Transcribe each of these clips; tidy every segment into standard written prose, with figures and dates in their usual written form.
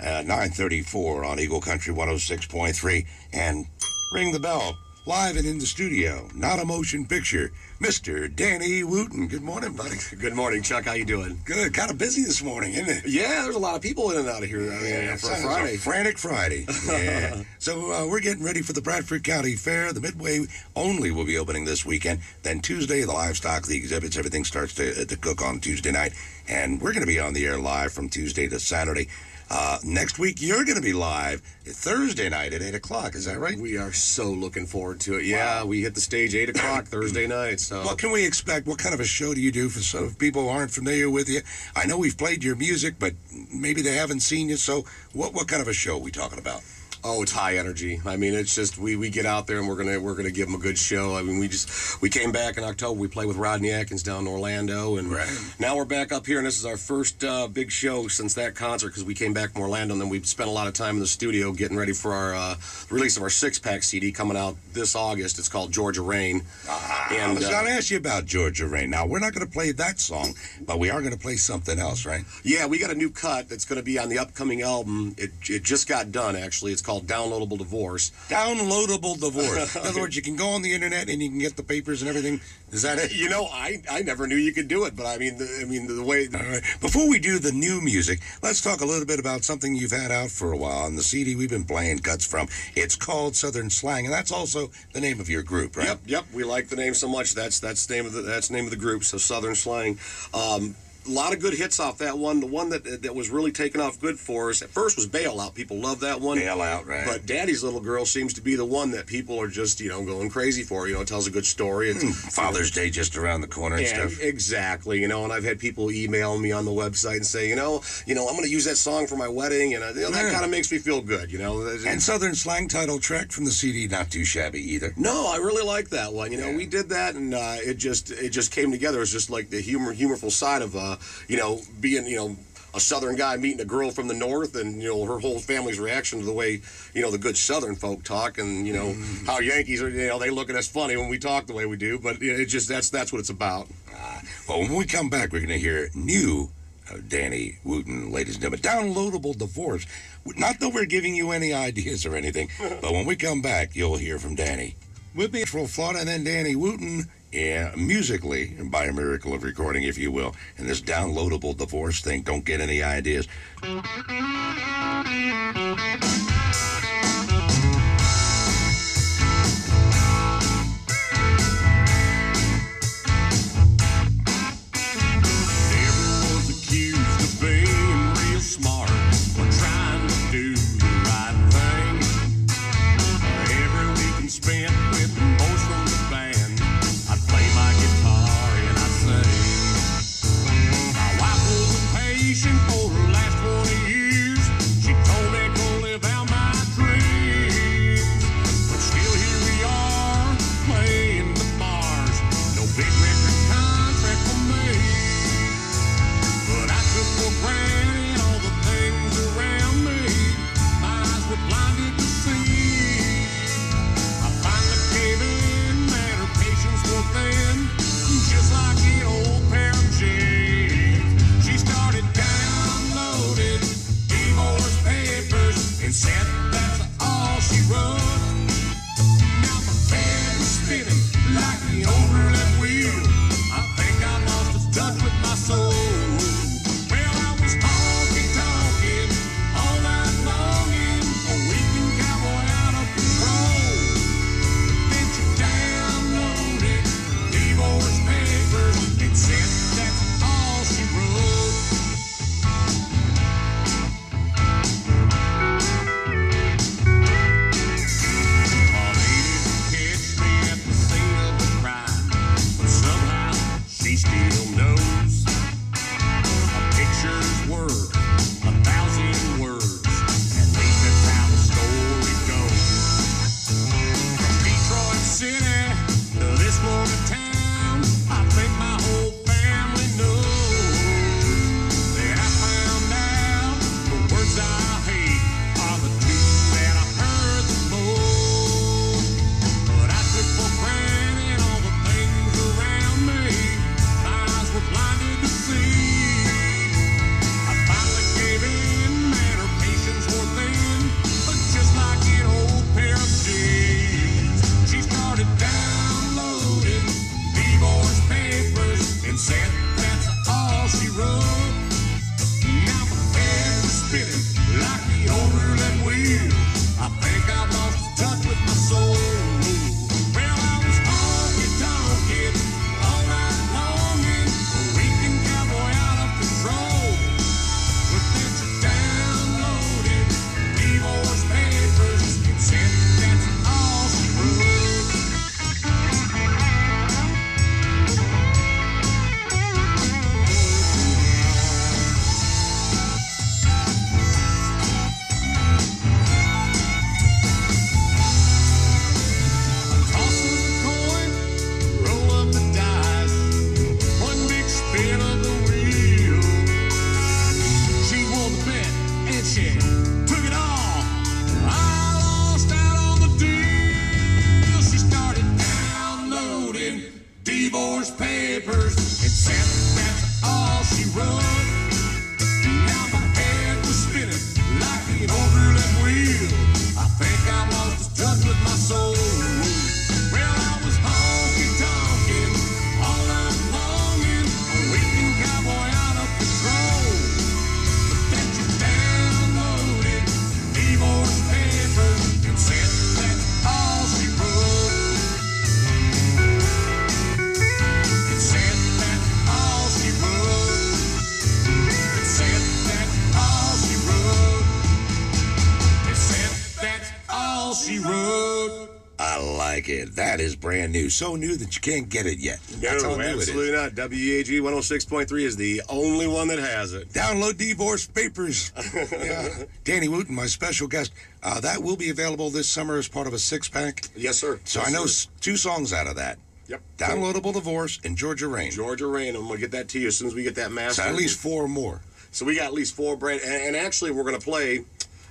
9:34 on Eagle Country 106.3. And ring the bell. Live and in the studio, not a motion picture, Mr. Danny Wooten. Good morning, buddy. Good morning, Chuck. How you doing? Good. Kind of busy this morning, isn't it? Yeah, there's a lot of people in and out of here for a Friday. A frantic Friday. Yeah. So we're getting ready for the Bradford County Fair. The Midway only will be opening this weekend. Then Tuesday, the livestock, the exhibits, everything starts to cook on Tuesday night. And we're going to be on the air live from Tuesday to Saturday. Next week, you're going to be live Thursday night at 8 o'clock. Is that right? We are so looking forward to it. Yeah, wow. We hit the stage 8 o'clock Thursday night. So, what can we expect? What kind of a show do you do for some people who aren't familiar with you? I know we've played your music, but maybe they haven't seen you. So what kind of a show are we talking about? Oh, it's high energy. I mean, it's just we get out there and we're gonna give them a good show. I mean, we came back in October. We played with Rodney Atkins down in Orlando, and now we're back up here. And this is our first big show since that concert because we came back from Orlando, and then we've spent a lot of time in the studio getting ready for our release of our 6-pack CD coming out this August. It's called Georgia Rain. And I was going to ask you about Georgia Rain. Now we're not going to play that song, but we are going to play something else, right? Yeah, we got a new cut that's going to be on the upcoming album. It just got done actually. It's called Downloadable Divorce. Downloadable Divorce. In other words, you can go on the internet and you can get the papers and everything. Is that it? You know, I never knew you could do it, but I mean the way. All right. Before we do the new music, let's talk a little bit about something you've had out for a while on the CD we've been playing cuts from. It's called Southern Slang, and that's also the name of your group, right? Yep. We like the name so much. That's the name of the group. So Southern Slang. A lot of good hits off that one. The one that was really taking off good for us at first was Bailout. People love that one. Bailout, right. But Daddy's Little Girl seems to be the one that people are just, going crazy for. It tells a good story. It's Father's Day just around the corner and stuff. Exactly. And I've had people email me on the website and say, I'm going to use that song for my wedding, and that kind of makes me feel good, And Southern Slang title track from the CD, not too shabby either. No, I really like that one. We did that, and it just came together. It's just like the humorful side of being, a Southern guy meeting a girl from the North, and, her whole family's reaction to the way, the good Southern folk talk, and, how Yankees are, they look at us funny when we talk the way we do, but that's what it's about. Well, when we come back, we're going to hear new Danny Wooten, ladies and gentlemen. Downloadable Divorce. Not that we're giving you any ideas or anything, but when we come back, you'll hear from Danny. With me, Florida, and then Danny Wooten. Yeah, musically, by a miracle of recording, if you will. And this Downloadable Divorce thing, don't get any ideas. Everyone's accused of being real smart or trying to do the right thing. Every weekend spent with the boys from the band. Play my guitar and I sing. My wife was a patient for the last 20 years. wrote. Now my head was spinning like an overland wheel. I think I lost touch with my soul. Well, I was honky-tonkin' all night longing, a weeping cowboy out of control. But then you downloaded divorce papers and said that's all she wrote. It said that's all she wrote. It said that's all she wrote. It said that's all she wrote. I like it. That is brand new. So new that you can't get it yet. That's how new absolutely it is. not. WEAG 106.3 is the only one that has it. Download divorce papers. Yeah. Danny Wooten, my special guest. That will be available this summer as part of a six-pack. Yes, sir. So yes, I know sir. 2 songs out of that. Yep. Downloadable Divorce and Georgia Rain. Georgia Rain. I'm going to get that to you as soon as we get that master. So at least 4 more. So we got at least 4 brand. And actually, we're going to play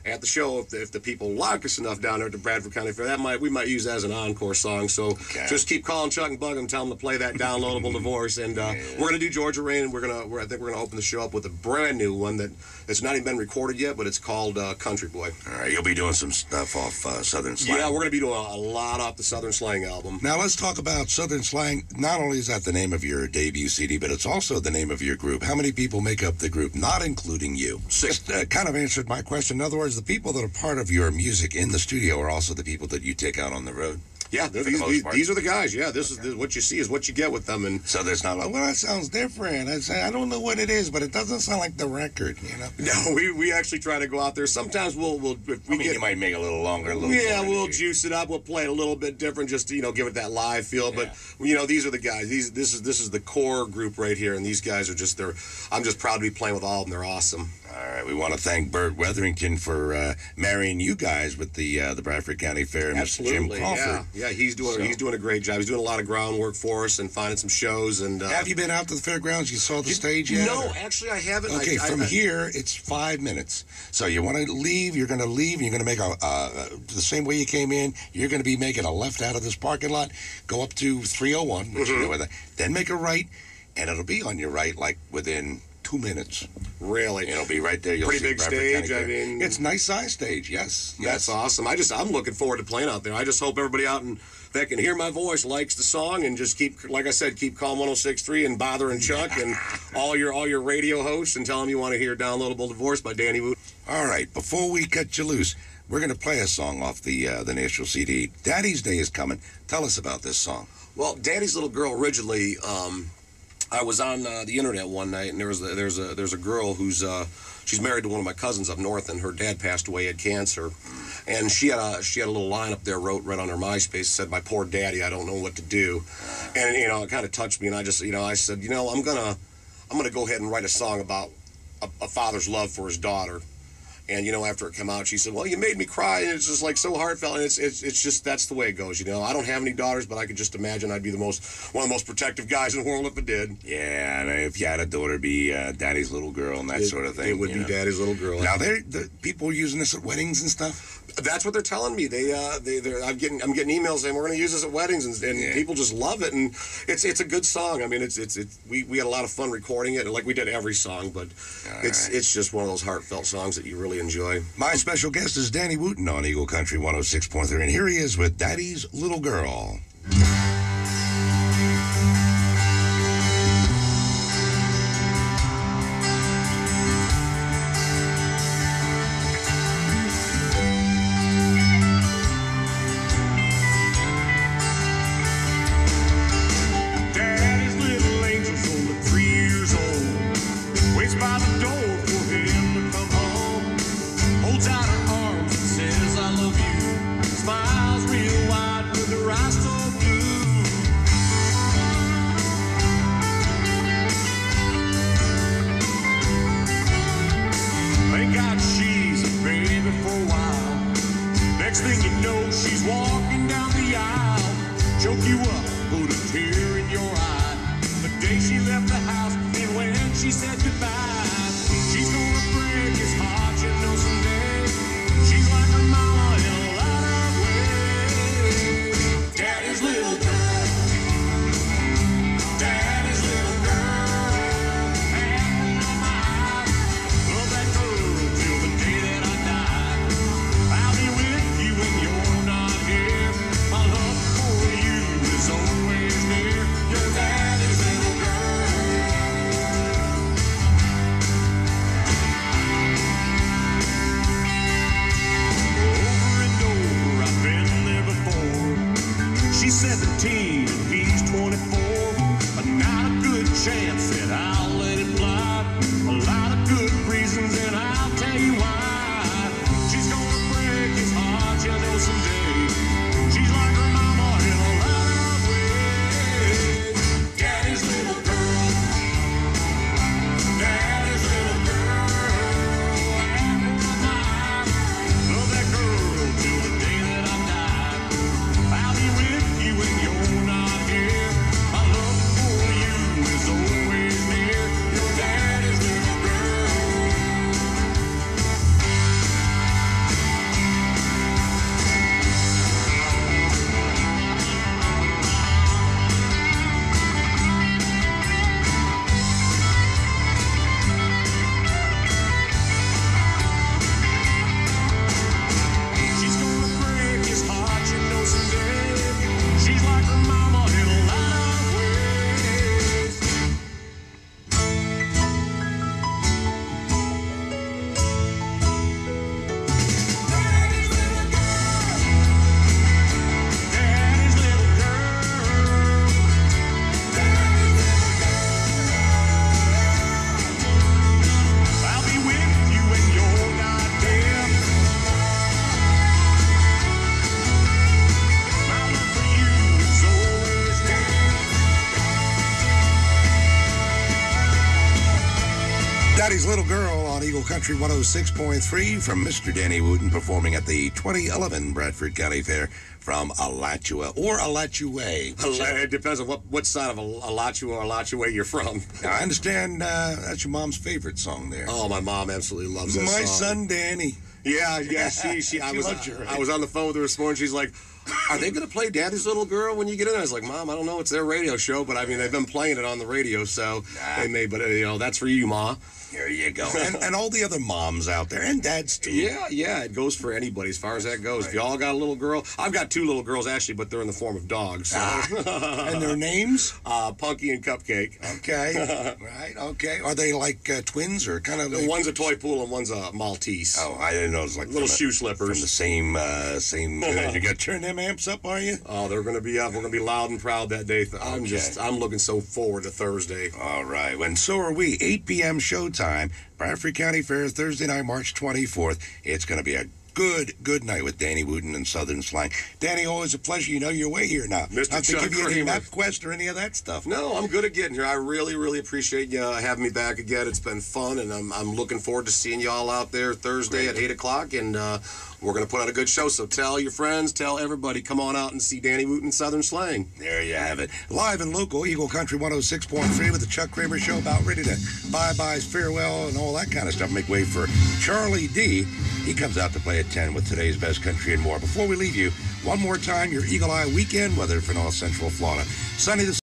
at the show if the people like us enough down there at the Bradford County Fair. We might use that as an encore song. So just keep calling Chuck and Bug and tell them to play that downloadable Divorce. And we're going to do Georgia Rain. And I think we're going to open the show up with a brand new one that's not even been recorded yet, but it's called Country Boy. All right, you'll be doing some stuff off Southern Slang. Yeah, we're going to be doing a lot off the Southern Slang album. Now let's talk about Southern Slang. Not only is that the name of your debut CD, but it's also the name of your group. How many people make up the group, not including you? 6. Just kind of answered my question. In other words, the people that are part of your music in the studio are also the people that you take out on the road. Yeah, these are the guys. Yeah, this is what you see is what you get with them. And so there's not like, well, that sounds different. I don't know what it is, but it doesn't sound like the record, you know? No, we actually try to go out there. Sometimes you might make it a little longer, we'll juice it up. We'll play it a little bit different just to, give it that live feel. Yeah. But, these are the guys. This is the core group right here, and these guys are I'm just proud to be playing with all of them. They're awesome. All right, we want to thank Bert Wetherington for marrying you guys with the Bradford County Fair, Mr. Jim Crawford. Yeah, he's doing a great job. He's doing a lot of groundwork for us and finding some shows. And have you been out to the fairgrounds? You saw the stage yet? No, actually, I haven't. Okay, from here it's 5 minutes. So you want to leave? You're going to leave. You're going to make the same way you came in. You're going to be making a left out of this parking lot, go up to 301, which you know where then make a right, and it'll be on your right like within 2 minutes. Really? It'll be right there. You'll Pretty see big stage. I mean, it's a nice size stage. Yes. That's awesome. I'm looking forward to playing out there. I just hope everybody out that can hear my voice likes the song and just keep calling 106.3 and bothering Chuck and all your radio hosts and tell them you want to hear Downloadable Divorce by Danny Wooten. All right. Before we cut you loose, we're going to play a song off the National CD. Daddy's Day is coming. Tell us about this song. Well, Daddy's Little Girl originally. I was on the internet one night, and there's a girl who's she's married to one of my cousins up north, and her dad passed away, had cancer, and she had a little line up there wrote right on her MySpace, said, "My poor daddy, I don't know what to do," and it kind of touched me, and I just I said, I'm gonna go ahead and write a song about a father's love for his daughter. And, after it came out, she said, "Well, you made me cry." And it's just like so heartfelt. And it's just, that's the way it goes. I don't have any daughters, but I could just imagine I'd be one of the most protective guys in the world if I did. Yeah, and if you had a daughter, it'd be Daddy's little girl and that sort of thing. It would be Daddy's little girl. Now, the people are using this at weddings and stuff? That's what they're telling me. I'm getting emails saying we're going to use this at weddings, and people just love it. And it's a good song. I mean, we had a lot of fun recording it, like we did every song. But it's just one of those heartfelt songs that you really enjoy. My special guest is Danny Wooten on Eagle Country 106.3, and here he is with Daddy's Little Girl. 17 and he's 24. But not a good chance that I'll let it fly. A lot of good reasons, and I'll tell you why. She's gonna break his heart, you know, someday. She's like her mama in a lot of ways. Daddy's little girl. Daddy's little girl. Apple of my eye. Love that girl till the day that I die. I'll be with you when you're not here. My love for you is always near. Your daddy's little girl. She's gonna break his heart, you know, someday. She's like her mama in a lot of ways. Daddy's little girl. Daddy's little girl. Daddy's little girl. I'll be with you when you're not there. My love for you is always there. Daddy's Little Girl on Eagle Country 106.3 from Mr. Danny Wooten performing at the 2011 Bradford County Fair from Alachua or Alachua. It depends on what side of Alachua or Alachua you're from. Now, I understand that's your mom's favorite song there. Oh, my mom absolutely loves that My song. son Danny. Yeah, I loves you, right? was on the phone with her this morning. She's like, "Are they going to play Daddy's Little Girl when you get in?" I was like, "Mom, I don't know. It's their radio show, but I mean, they've been playing it on the radio, so they may. But you know, that's for you, Ma." Here you go. And all the other moms out there, and dads too. Yeah, it goes for anybody as far as that goes. If y'all got a little girl, I've got two little girls actually, but they're in the form of dogs. So. And their names? Punky and Cupcake. Okay. Right, okay. Are they like twins or kind of like... One's a toy poodle and one's a Maltese. Oh, I didn't know it was like... Little shoe slippers. From the same you got to turn them amps up, are you? Oh, they're going to be up. We're going to be loud and proud that day. I'm looking so forward to Thursday. All right. And so are we. 8 p.m. showtime. Bradford County Fair, Thursday night, March 24th. It's going to be a good night with Danny Wooten and Southern Slang. Danny, always a pleasure. You know your way here now. Mr. Not to Chuck give you any Kramer. MapQuest or any of that stuff. No, I'm good at getting here. I really appreciate you having me back again. It's been fun, and I'm looking forward to seeing y'all out there Thursday at 8 o'clock, and we're going to put on a good show. So tell your friends, tell everybody, come on out and see Danny Wooten Southern Slang. There you have it. Live and local, Eagle Country 106.3 with the Chuck Kramer Show, about ready to bye-byes, farewell, and all that kind of stuff. Make way for Charlie D. He comes out to play at 10 with today's best country and more. Before we leave you, one more time, your Eagle Eye weekend weather for North Central Florida. Sunny this